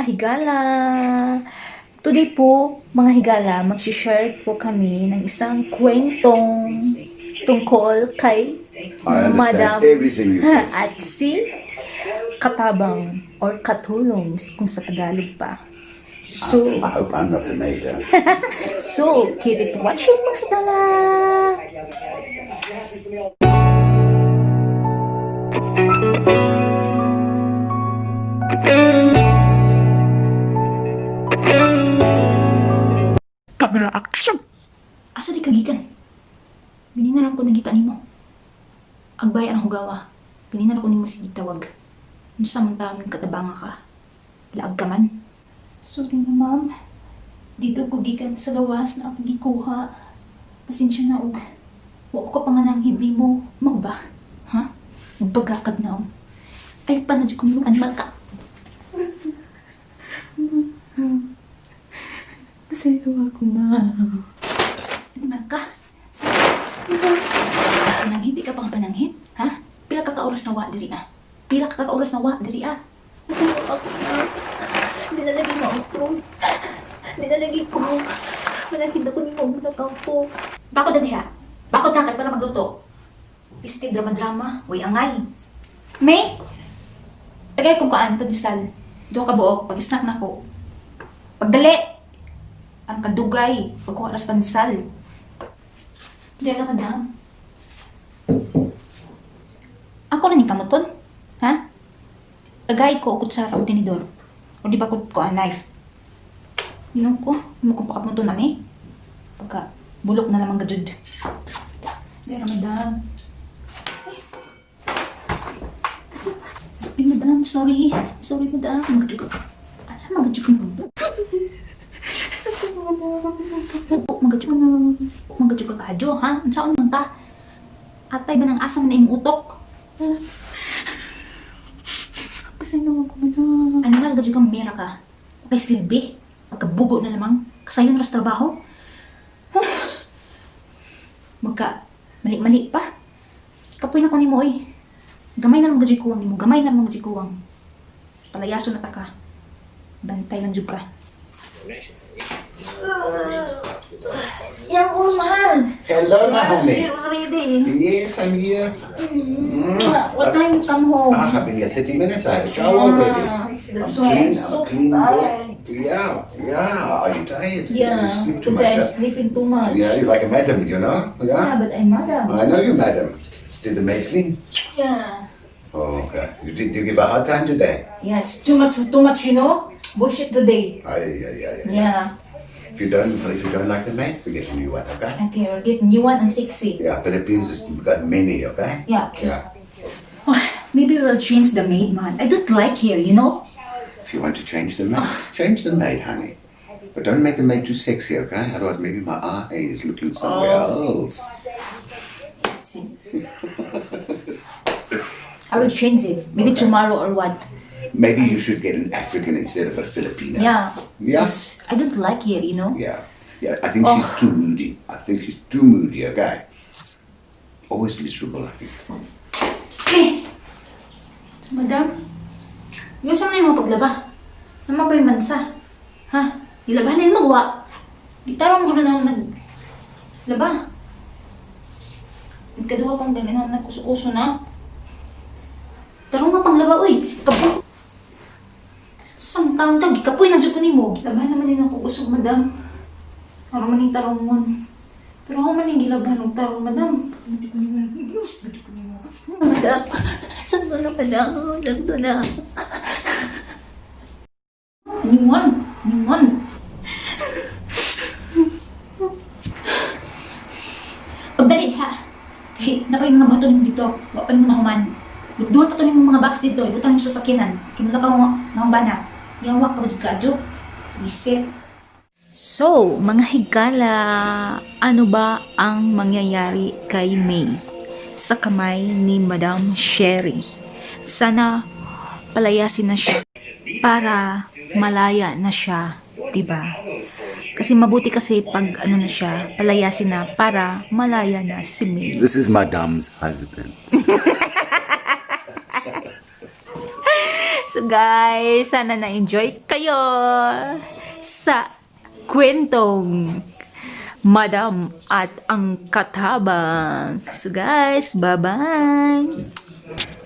higala! Today po, mga higala, mag-share po kami ng isang kwentong tungkol kay I Madam understand everything you said. at si Katabang or Katulong kung sa Tagalog pa. So, I hope I'm not the maid. keep it watching mga higala! Camera action! Asa di kagikan? Gininaran ko nagita nimo. Agbayan ang hugawa. Gininaran ko nimo sige tawag. Ano sa mantamang katabanga ka? Laag ka man. Sorry na ma'am. Dito ko gikan sa gawas na ako gikuha. Pasensya na og. Wa ko panganang hindi mo. Mao ba? Ha? Bagakad na og. Ay panadyo ko nimo animal ka. Masaya ako ma'am. Animal ka? Nang hindi ka pang pananghin? Ha? Pila ka ka-oras na wa diri ah? Pila ka ka-oras na wa diri ah? Masaya ako na. Hindi na lagi mautro. Hindi na lagi ko. Manakita ko ni mo muna ka po. Bakod na diha? Bakod na kay para magluto? Isti drama-drama. Uy, angay. May? Tagay kong kaan, padisal. Doon ka buok, pag-snack na ko. Pagdali! Ang kadugay, pagkuha alas pandesal. Hindi alam, madam. Ako na ni kamuton? Ha? Tagay ko, kutsara o tinidor. O di ba ko ang knife? Inom ko, mo kong pakapunto na ni. Pagka, bulok na naman gajud. Hindi alam, madam. Sorry, madam. Sorry. Sorry, madam. Magajud ka. Alam, magajud ka mo. Magadyo ka kadyo, ha? Ang saan man ka? Atay ba ng asang na imong utok? Kasi naman ko na. Ano na, gadyo ka mamira ka? Kay silbi? Pagkabugo na lamang? Kasayon ras trabaho? Magka, mali-mali pa? Kapoy na ko ni mo, oy. Gamay na lang gadyo kuwang ni mo. Gamay na lang gadyo kuwang. Palayaso na ta ka. Bantay lang jud ka. Yang mahal. Hello, Naomi. You're ready. Yes, I'm here. What time you come home? I've been here 30 minutes. I had a shower already. That's I'm why clean. I'm so I'm clean. tired. Yeah. Are you tired? Yeah, You sleep too because I'm much. sleeping too much. Yeah, you're like a madam, you know? Yeah, Yeah. but I'm madam. I know you, madam. Did the maid clean? Yeah. Oh, okay. Did you give a hard time today? Yeah, it's too much, you know? Bullshit today. Yeah. Yeah. If you don't like the maid, we get a new one, okay? Okay, we'll get new one and sexy. Yeah, Philippines has got many, okay? Yeah, okay. Yeah. Maybe we'll change the maid, man. I don't like here, you know? If you want to change the maid, honey. But don't make the maid too sexy, okay? Otherwise, maybe my eye is looking somewhere else. I will change it. Maybe tomorrow or what? Maybe you should get an African instead of a Filipino. Yeah. Yeah? I don't like here, you know? Yeah. I think she's too moody. Okay? Always miserable, I think. Eh! Madam? Gusto mo na yung paglaba? Naman ba yung mansa? Ha? Ilabanin mo, wa? Gitarong mo na naglaba. Nagkaduwa kong ganyan na nagkuso-kuso na. Tarong nga pang laba, uy! Kapo! Samtang ka, gikapoy na dyan ko ni mo. Gilabahan naman din ako usog, madam. Ano man yung tarong mo? Pero ako man yung gilabahan ng tarong, madam. Gadyo ko ni mo. Gadyo ko ni mo. Madam, saan na, madam? Ganto na. Anyone? Pagdali, ha? Kahit napay mga bato nimo dito, wapan mo na human. Doon pa to nimo mga box dito, ibutang mo sa sakyanan. Kimula ka mga bana. Yawa ka ka kadyo. Reset. So, mga higala, ano ba ang mangyayari kay May sa kamay ni Madam Sherry? Sana palayasin na siya para malaya na siya, 'di ba? Kasi mabuti kasi pag ano na siya, palayasin na para malaya na si May. This is Madam's husband. So guys, sana na-enjoy kayo sa kwentong Madam at ang Katabang. So guys, bye-bye!